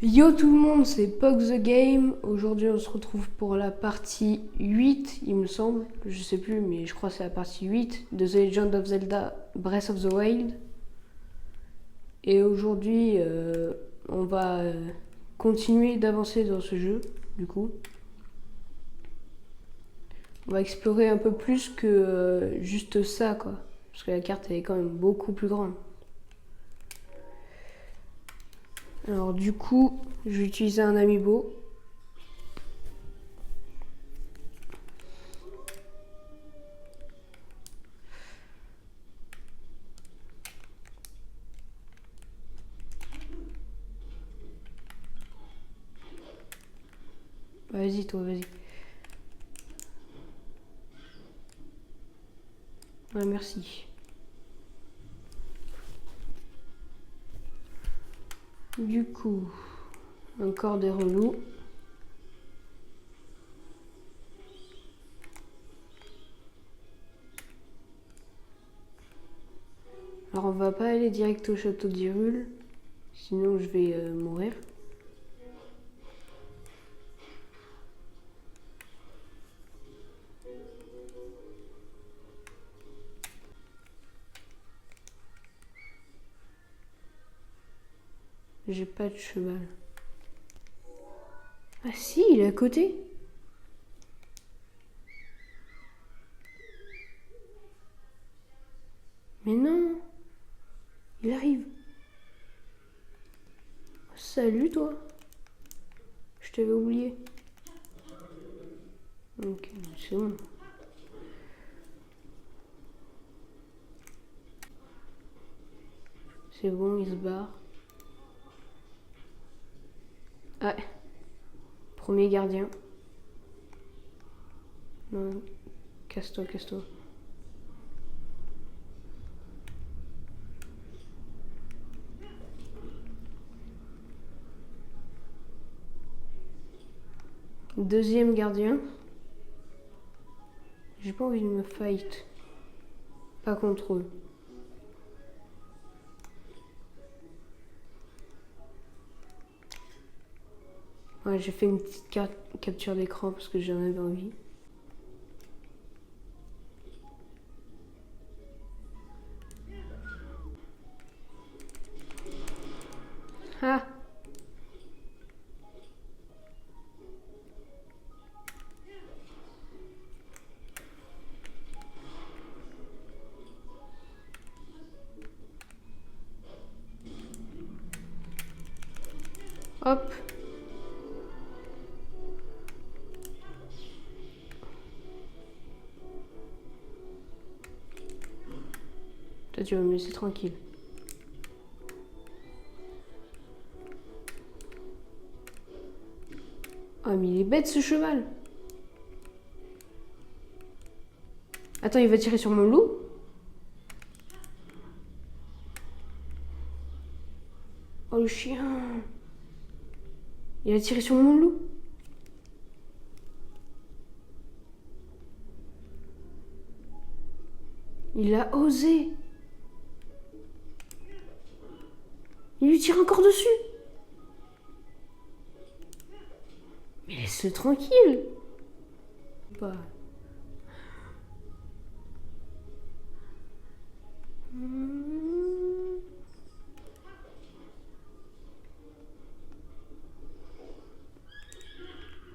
Yo tout le monde, c'est Pog the Game. Aujourd'hui, on se retrouve pour la partie 8, il me semble. Je sais plus, mais je crois que c'est la partie 8 de The Legend of Zelda Breath of the Wild. Et aujourd'hui, on va continuer d'avancer dans ce jeu, du coup. On va explorer un peu plus que juste ça, quoi. Parce que la carte, elle est quand même beaucoup plus grande. Alors du coup, je vais utiliser un amiibo. Vas-y toi, vas-y. Ouais, merci. Du coup, encore des relous. Alors on va pas aller direct au château d'Hyrule, sinon je vais mourir. J'ai pas de cheval. Ah si, il est à côté. Mais non, il arrive. Salut toi. Je t'avais oublié. Ok, c'est bon. C'est bon, il se barre. Ah, premier gardien. Non, casse-toi, casse-toi. Deuxième gardien. J'ai pas envie de me fight. Pas contre eux. Ouais, j'ai fait une petite capture d'écran parce que j'en avais envie. Ah! Hop! Toi, tu vas me laisser tranquille. Ah, mais il est bête ce cheval! Attends, il va tirer sur mon loup? Oh le chien! Il a tiré sur mon loup? Il a osé! Il lui tire encore dessus! Mais laisse-le tranquille! Pas.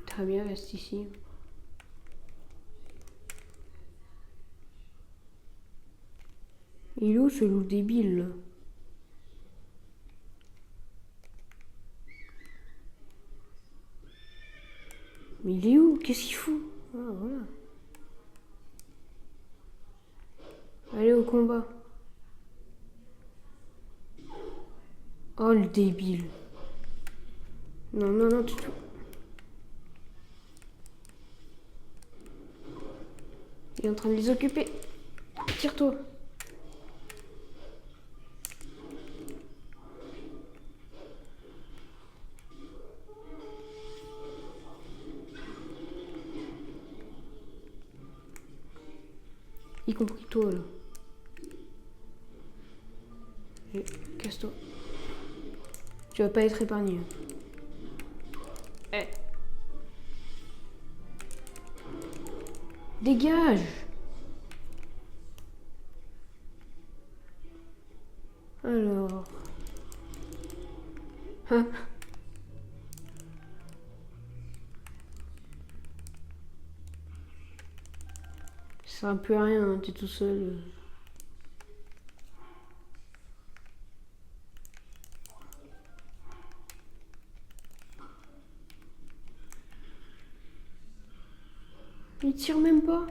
Très bien, reste ici. Il est où ce loup débile là? Mais il est où? Qu'est-ce qu'il fout? Ah, voilà. Allez au combat. Oh le débile. Non, non, non, tu... Il est en train de les occuper. Tire-toi. Y compris toi là. Casse-toi. Tu vas pas être épargné. Eh. Dégage. Alors... Hein. Ça sert un peu à rien, hein, t'es tout seul. Il tire même pas.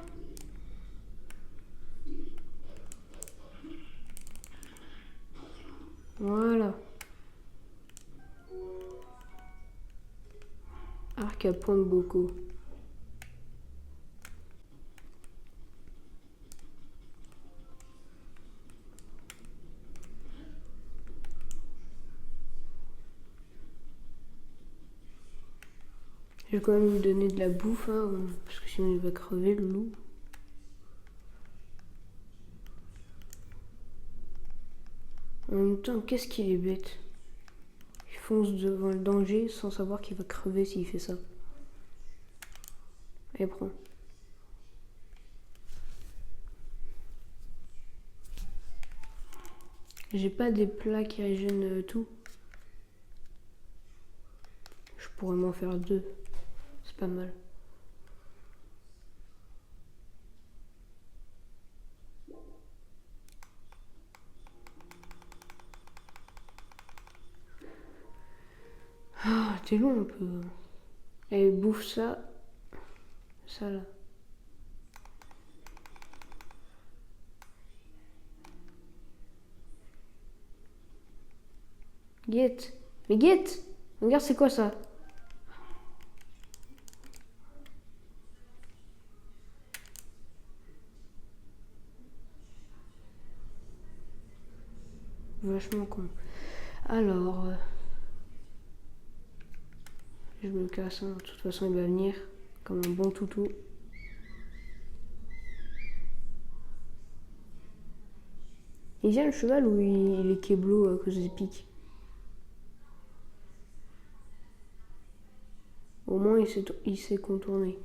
Voilà. Arc à pointe beaucoup. Je vais quand même lui donner de la bouffe, hein, parce que sinon il va crever le loup. En même temps, qu'est-ce qu'il est bête. Il fonce devant le danger sans savoir qu'il va crever s'il fait ça. Allez, prends. J'ai pas des plats qui régènent tout. Je pourrais m'en faire 2. C'est pas mal. Ah, t'es long un peu. Allez, bouffe ça. Ça là. Guette. Mais guette. Regarde, c'est quoi ça? Vachement con. Alors... je me casse, hein. De toute façon il va venir comme un bon toutou. Il vient le cheval ou il est keblo à cause des pics? Au moins il sait contourner.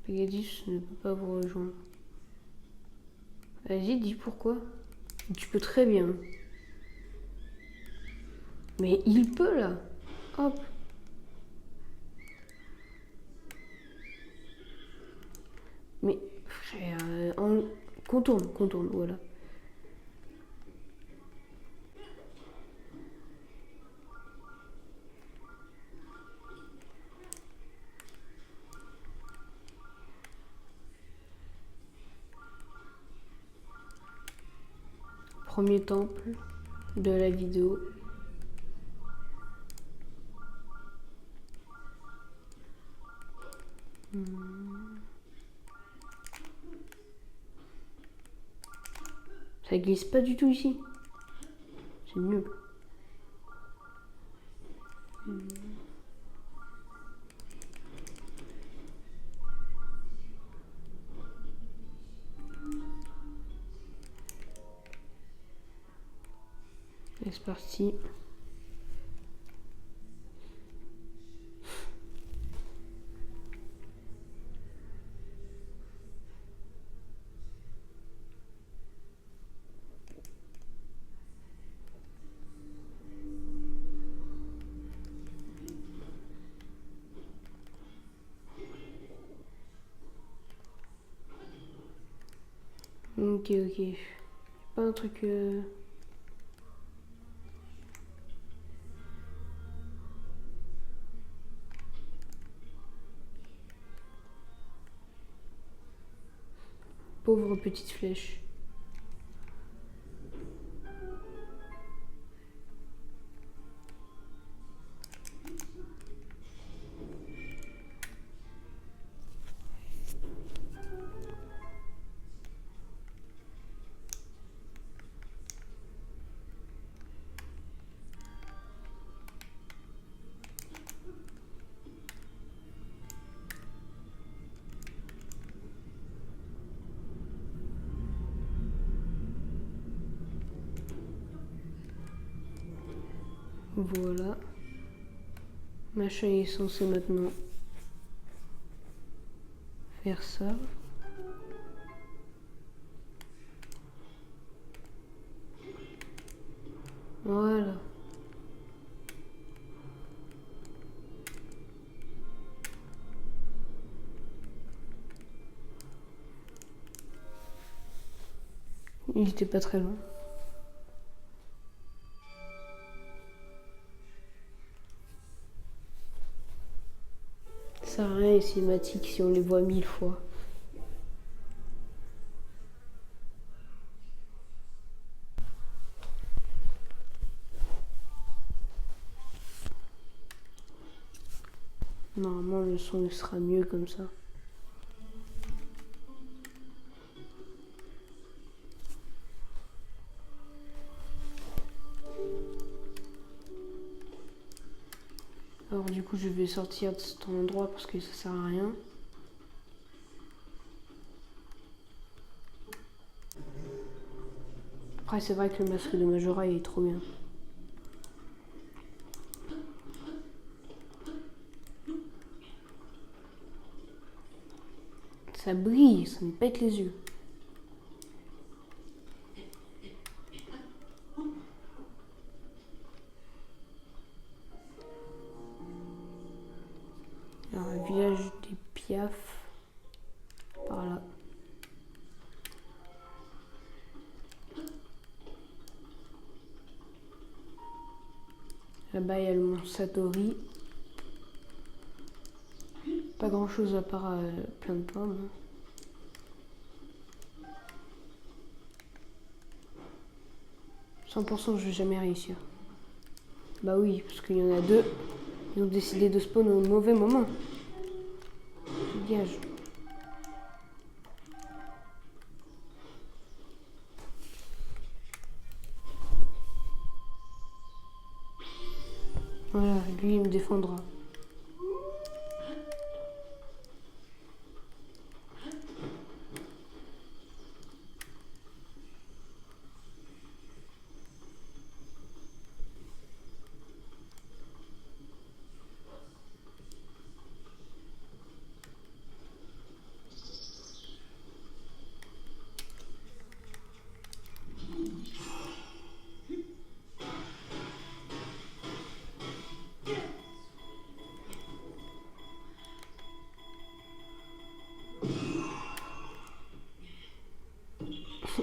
Pegasus ne peut pas vous rejoindre. Vas-y, dis pourquoi. Tu peux très bien. Mais il peut là. Hop. Mais contourne, voilà. Premier temple de la vidéo. Ça glisse pas du tout ici. C'est nul. Et c'est parti. Ok. Pas un truc... Pauvre petite flèche. Voilà. Machin est censé maintenant faire ça. Voilà. Il était pas très loin. Ça sert à rien les cinématiques si on les voit 1000 fois. Normalement le son sera mieux comme ça. Alors du coup je vais sortir de cet endroit parce que ça sert à rien. Après c'est vrai que le masque de Majora il est trop bien. Ça brille, ça me pète les yeux. Alors, le village des Piaf, par là. Là-bas, il y a le mont Satori. Pas grand-chose à part plein de pommes. 100% je vais jamais réussir. Bah oui, parce qu'il y en a deux. Ils ont décidé de spawn au mauvais moment. Dégage. Voilà, lui il me défendra.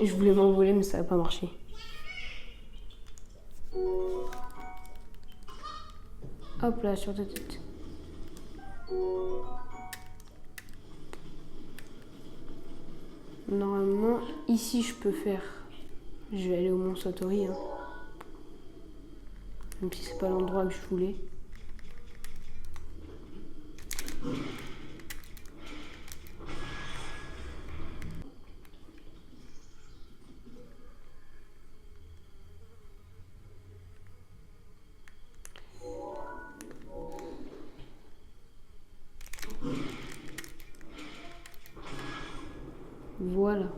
Je voulais m'envoler mais ça n'a pas marché. Hop là, sur ta tête. Normalement, ici je peux faire. Je vais aller au Mont Satori. Hein. Même si c'est pas l'endroit que je voulais. Voilà.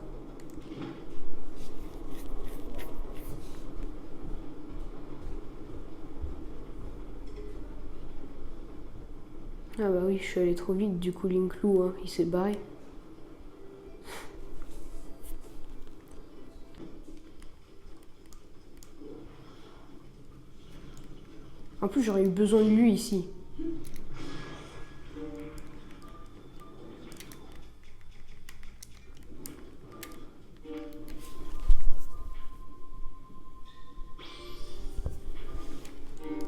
Ah bah oui, je suis allée trop vite, du coup Linklou, hein, il s'est barré. En plus, j'aurais eu besoin de lui ici.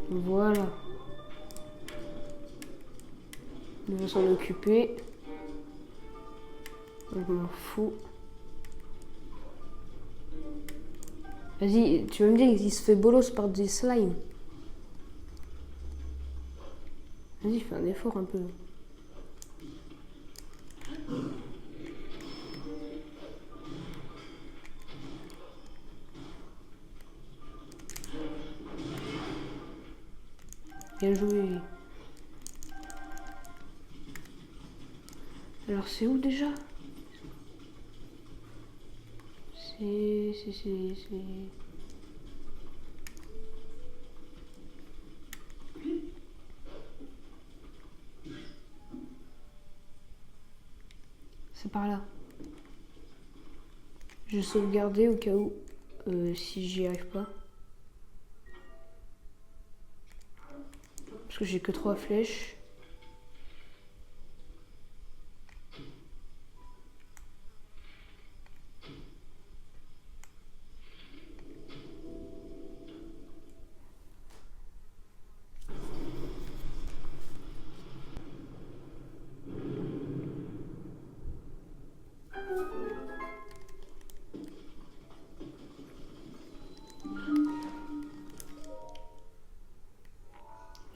Voilà. Il va s'en occuper. Je m'en fous. Vas-y, tu vas me dire qu'il se fait bolos par des slimes. Vas-y, fais un effort un peu. Bien joué. Alors c'est où déjà? C'est... C'est par là. Je vais sauvegarder au cas où, si j'y arrive pas. Parce que j'ai que 3 flèches.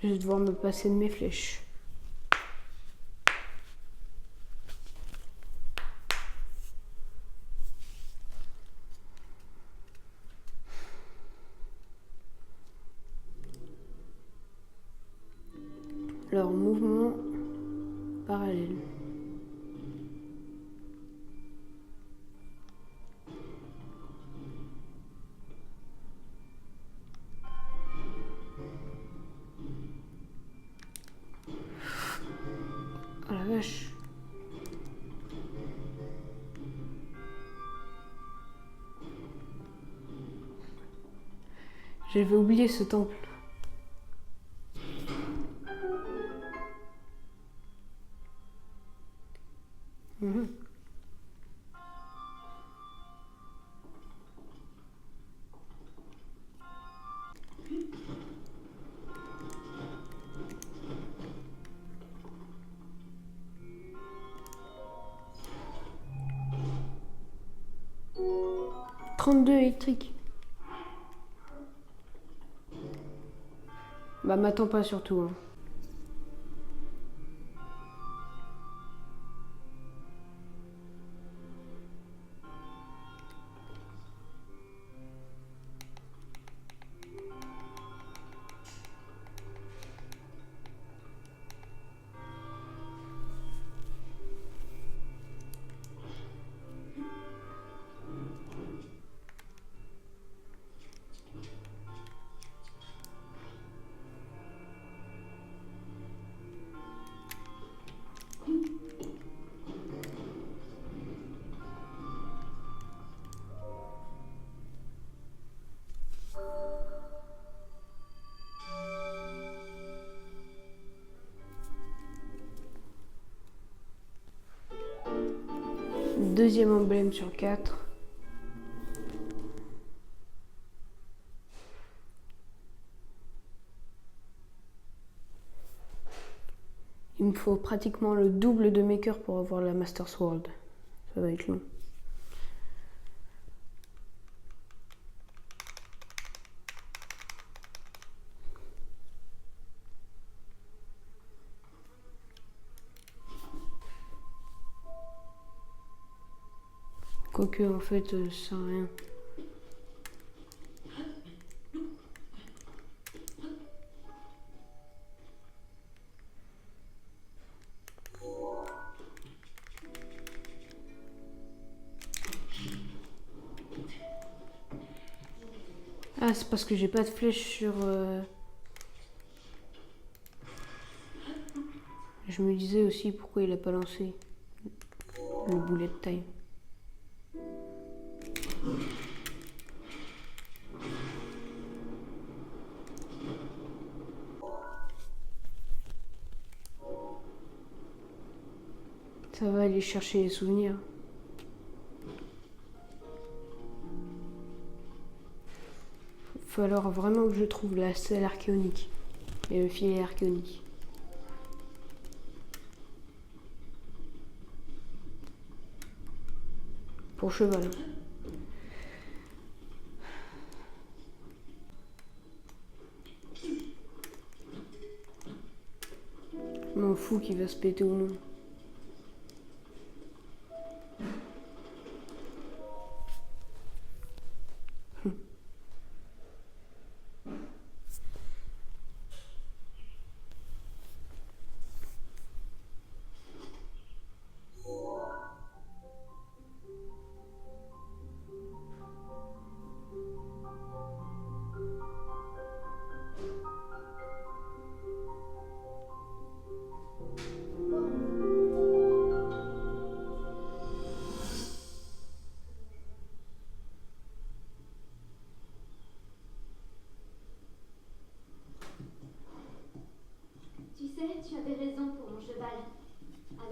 Je vais devoir me passer de mes flèches. Alors, mouvement parallèle. Oh la vache. J'avais oublié ce temple. Mhm. « 32 électriques. Bah m'attends pas surtout. Hein. Deuxième emblème sur 4. Il me faut pratiquement le double de mes cœurs pour avoir la Master Sword. Ça va être long. Quoique en fait, ça sert à rien. Ah, c'est parce que j'ai pas de flèche sur... Je me disais aussi pourquoi il a pas lancé le bullet time. Ça va aller chercher les souvenirs. Il va falloir vraiment que je trouve la selle archéonique et le filet archéonique. Pour cheval. Je m'en fous qu'il va se péter ou non.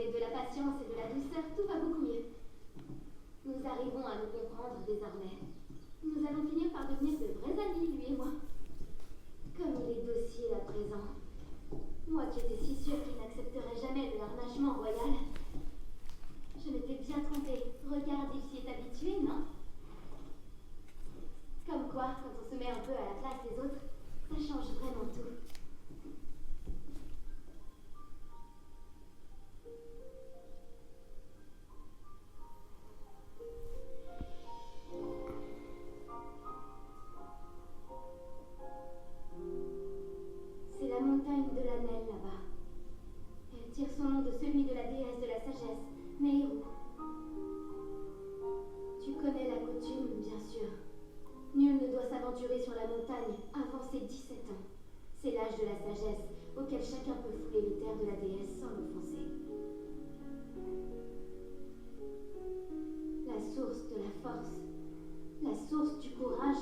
Avec de la patience et de la douceur, tout va beaucoup mieux. Nous arrivons à nous comprendre désormais. Nous allons finir par devenir de vrais amis, lui et moi. Comme il est docile à présent. Moi qui étais si sûre qu'il n'accepterait jamais de harnachement royal. Je m'étais bien trompée. Regarde, il s'y est habitué, non? Comme quoi, quand on se met un peu à la place des autres, ça change vraiment tout. C'est la montagne de la Neige là-bas. Elle tire son nom de celui de la déesse de la sagesse, Nehru. Tu connais la coutume, bien sûr. Nul ne doit s'aventurer sur la montagne avant ses 17 ans. C'est l'âge de la sagesse, auquel chacun peut fouler les terres de la déesse sans l'offenser. La source de la force, la source du courage,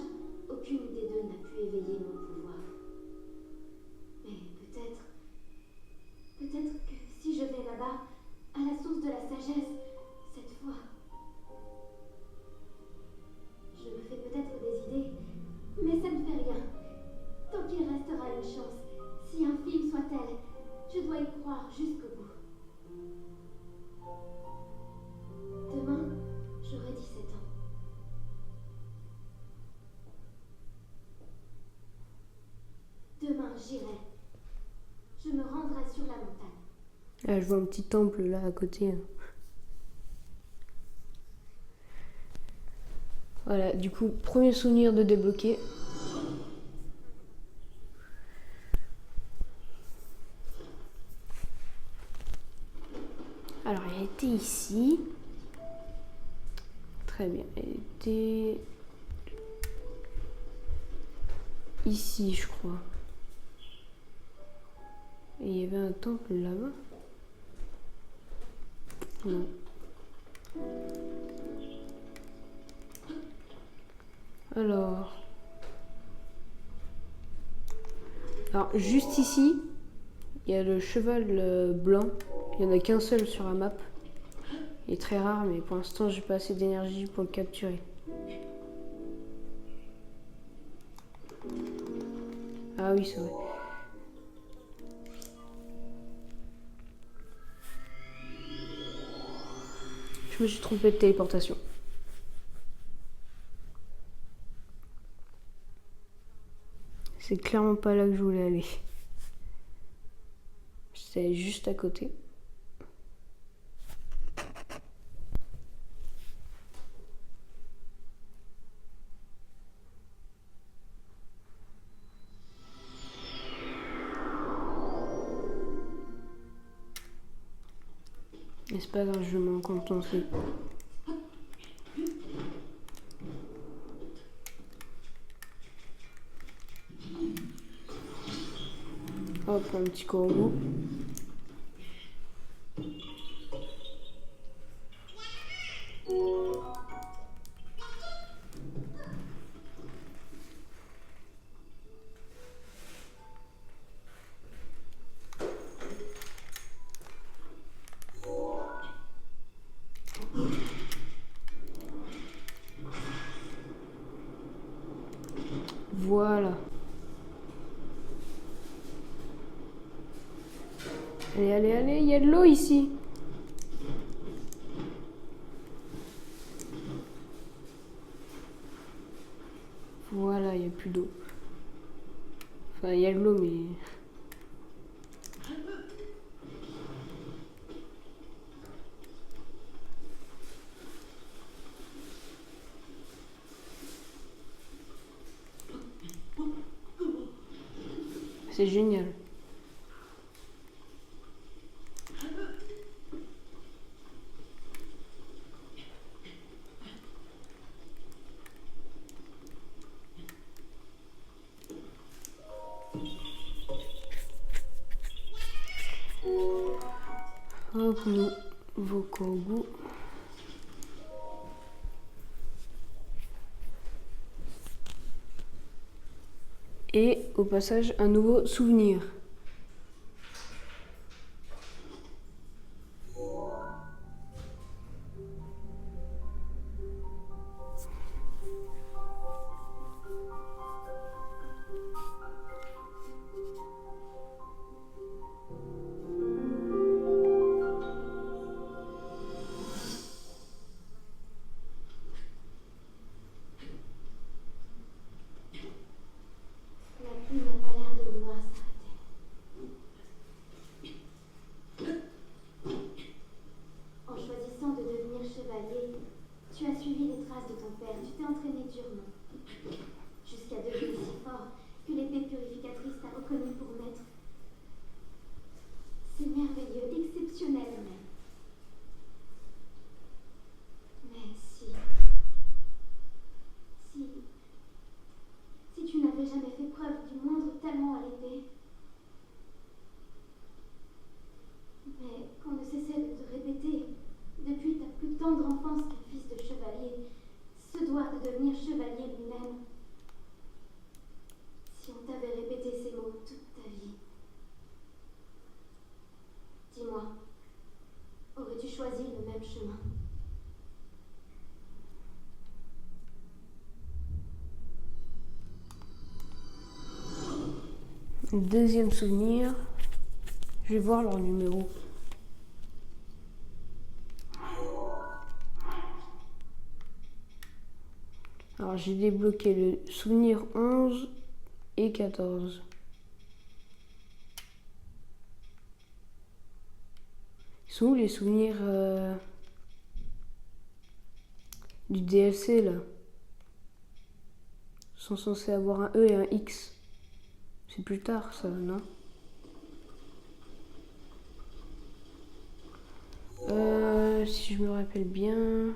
aucune des deux n'a pu éveiller mon pouvoir. Mais peut-être que si je vais là-bas, à la source de la sagesse, cette fois, je me fais peut-être des idées, mais ça ne fait rien. Tant qu'il restera une chance, si infime soit-elle, je dois y croire jusqu'au bout. Demain, j'aurai 17 ans. Demain, j'irai. Je me rendrai sur la montagne. Ah, je vois un petit temple là à côté. Voilà, du coup, premier souvenir de débloquer. Alors, elle était ici. Très bien, elle était ici, je crois. Et il y avait un temple là-bas. Non. Alors, juste ici, il y a le cheval blanc. Il n'y en a qu'un seul sur la map. Il est très rare, mais pour l'instant, j'ai pas assez d'énergie pour le capturer. Ah oui, c'est vrai. Je me suis trompée de téléportation. C'est clairement pas là que je voulais aller. C'est juste à côté. Mais c'est pas grave, je m'en contenter. Hop, un petit corbeau. Voilà. Allez, allez, allez, il y a de l'eau ici. Voilà, il n'y a plus d'eau. Enfin, il y a de l'eau, mais... C'est génial. Hop, nouveau corbeau. Et au passage, un nouveau souvenir. vraiment arrêté. Mais qu'on ne cessait de te répéter, depuis ta plus tendre enfance qu'un fils de chevalier se doit de devenir chevalier lui-même. Si on t'avait répété ces mots toute ta vie, dis-moi, aurais-tu choisi le même chemin? Deuxième souvenir, je vais voir leur numéro. Alors j'ai débloqué le souvenir 11 et 14. Ils sont où les souvenirs du DLC là? Ils sont censés avoir un E et un X. C'est plus tard ça, non? Si je me rappelle bien...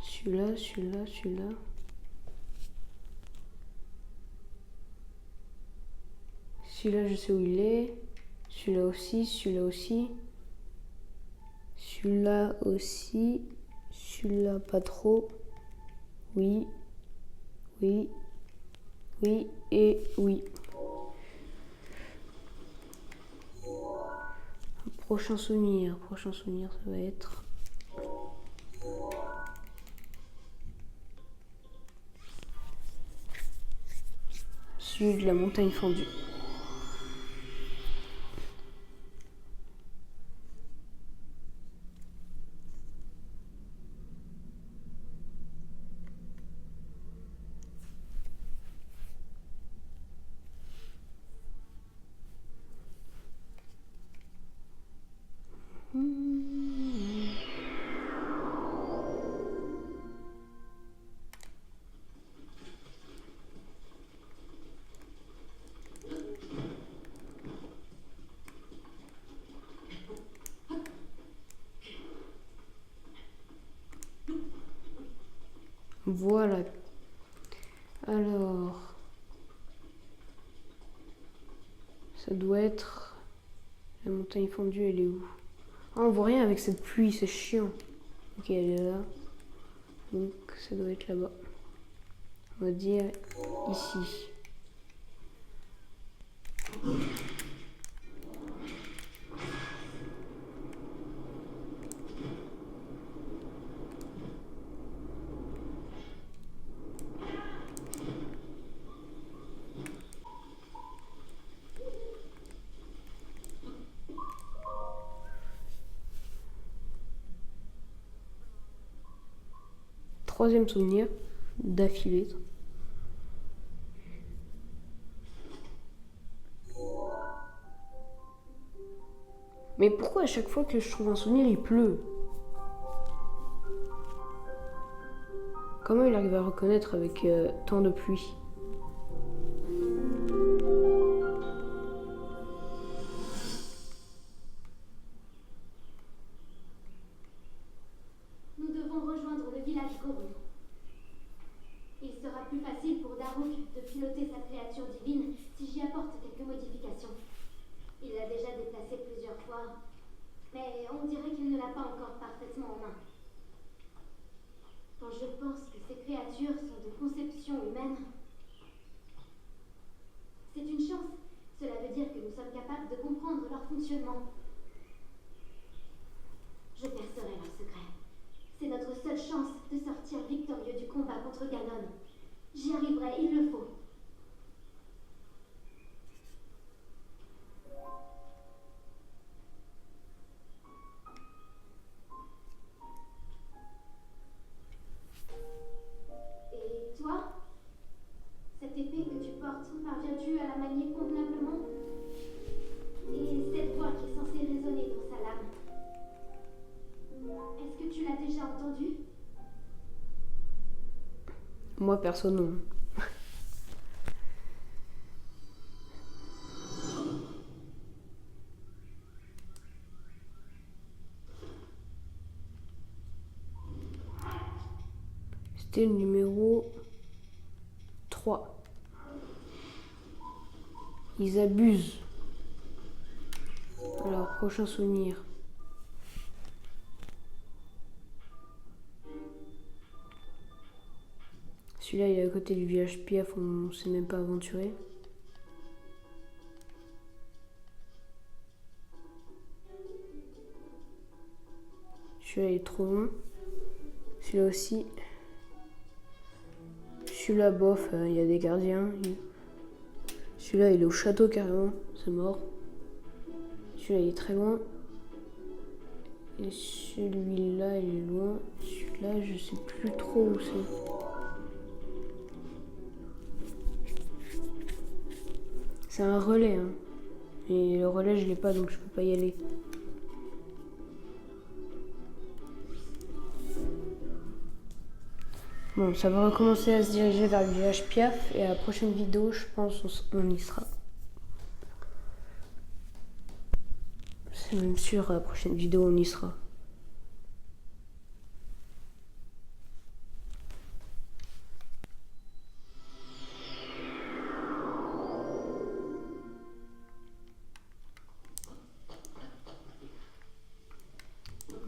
Celui-là, celui-là, celui-là. Celui-là, je sais où il est. Celui-là aussi, celui-là aussi. Celui-là aussi. Celui-là, pas trop. Oui. Oui. Oui et oui. Prochain souvenir, ça va être... celui de la montagne fendue. Voilà. Alors... ça doit être... la montagne fendue, elle est où? Ah, on voit rien avec cette pluie, c'est chiant. Ok, elle est là. Donc ça doit être là-bas. On va dire ici. Troisième souvenir d'affilée. Mais pourquoi à chaque fois que je trouve un souvenir, il pleut? Comment il arrive à reconnaître avec tant de pluie? Nous devons rejoindre le village Gorun. Il sera plus facile pour Daruk de piloter sa créature divine si j'y apporte quelques modifications. Il l'a déjà déplacé plusieurs fois, mais on dirait qu'il ne l'a pas encore parfaitement en main. Quand je pense que ces créatures sont de conception humaine, c'est une chance. Cela veut dire que nous sommes capables de comprendre leur fonctionnement. Je percerai leur secret. C'est notre seule chance de sortir victorieux du combat contre Ganon. J'y arriverai, il le faut. Et toi? Cette épée que tu portes, parviens-tu à la manier convenablement? Et cette voix qui est censée résonner dans sa lame, est-ce que tu l'as déjà entendue? Moi, perso, non. C'était le numéro 3. Ils abusent. Alors, prochain souvenir. Celui-là, il est à côté du village Piaf, on s'est même pas aventuré. Celui-là, il est trop long. Celui-là aussi. Celui-là, bof, il y a des gardiens. Celui-là, il est au château carrément, c'est mort. Celui-là, il est très loin. Et celui-là, il est loin. Celui-là, je sais plus trop où c'est. C'est un relais, hein. Et le relais, je l'ai pas, donc je peux pas y aller. Bon, ça va recommencer à se diriger vers le village Piaf, et à la prochaine vidéo, je pense, on y sera. C'est même sûr, à la prochaine vidéo, on y sera.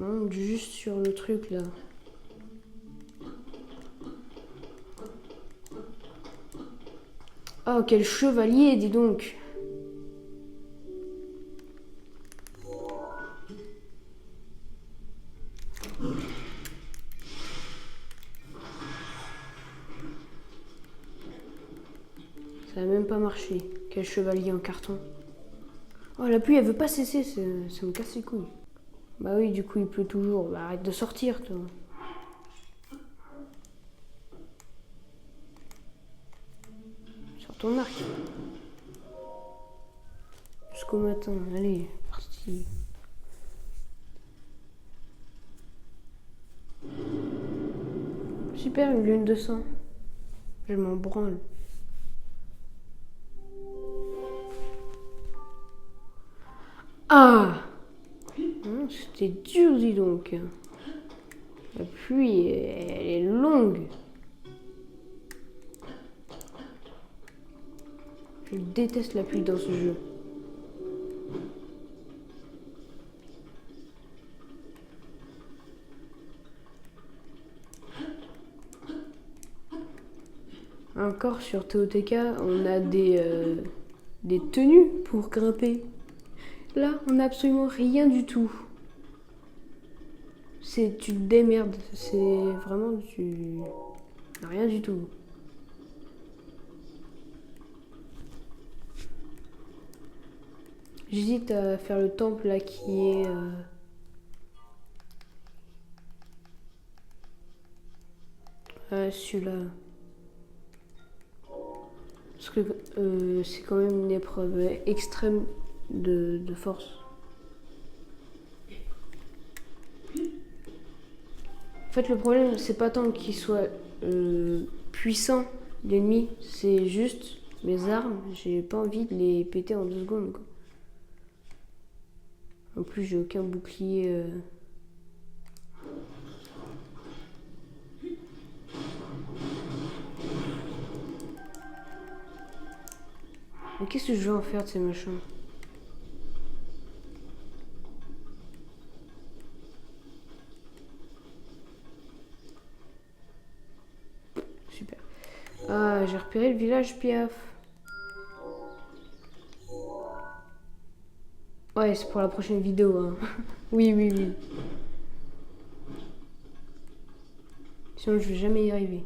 Non, juste sur le truc là. Oh, quel chevalier, dis donc! Ça n'a même pas marché. Quel chevalier en carton. Oh, la pluie, elle veut pas cesser, ça me casse les couilles. Bah oui, du coup, il pleut toujours. Bah, arrête de sortir, toi. Sors ton arc. Jusqu'au matin. Allez, parti. Super, une lune de sang. Je m'en branle. Ah! C'était dur, dis donc. La pluie, elle est longue. Je déteste la pluie dans ce jeu. Encore sur TOTK, on a des tenues pour grimper. Là, on n'a absolument rien du tout. Tu te démerdes. C'est vraiment rien du tout. J'hésite à faire le temple là qui est... celui-là. Parce que c'est quand même une épreuve extrême de force. En fait, le problème, c'est pas tant qu'il soit puissant, l'ennemi, c'est juste mes armes, j'ai pas envie de les péter en 2 secondes, quoi. En plus, j'ai aucun bouclier. Mais qu'est-ce que je vais en faire de ces machins? Super. Ah, j'ai repéré le village Piaf. Ouais, c'est pour la prochaine vidéo, hein. Oui, oui, oui. Sinon, je vais jamais y arriver.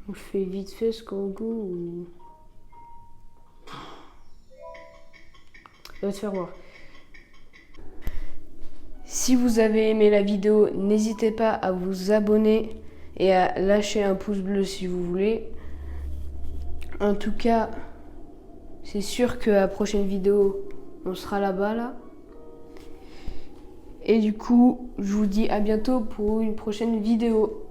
On fait vite fait ce qu'on goût ou... On va te faire voir. Si vous avez aimé la vidéo, n'hésitez pas à vous abonner et à lâcher un pouce bleu si vous voulez. En tout cas, c'est sûr que la prochaine vidéo, on sera là-bas là. Et du coup, je vous dis à bientôt pour une prochaine vidéo.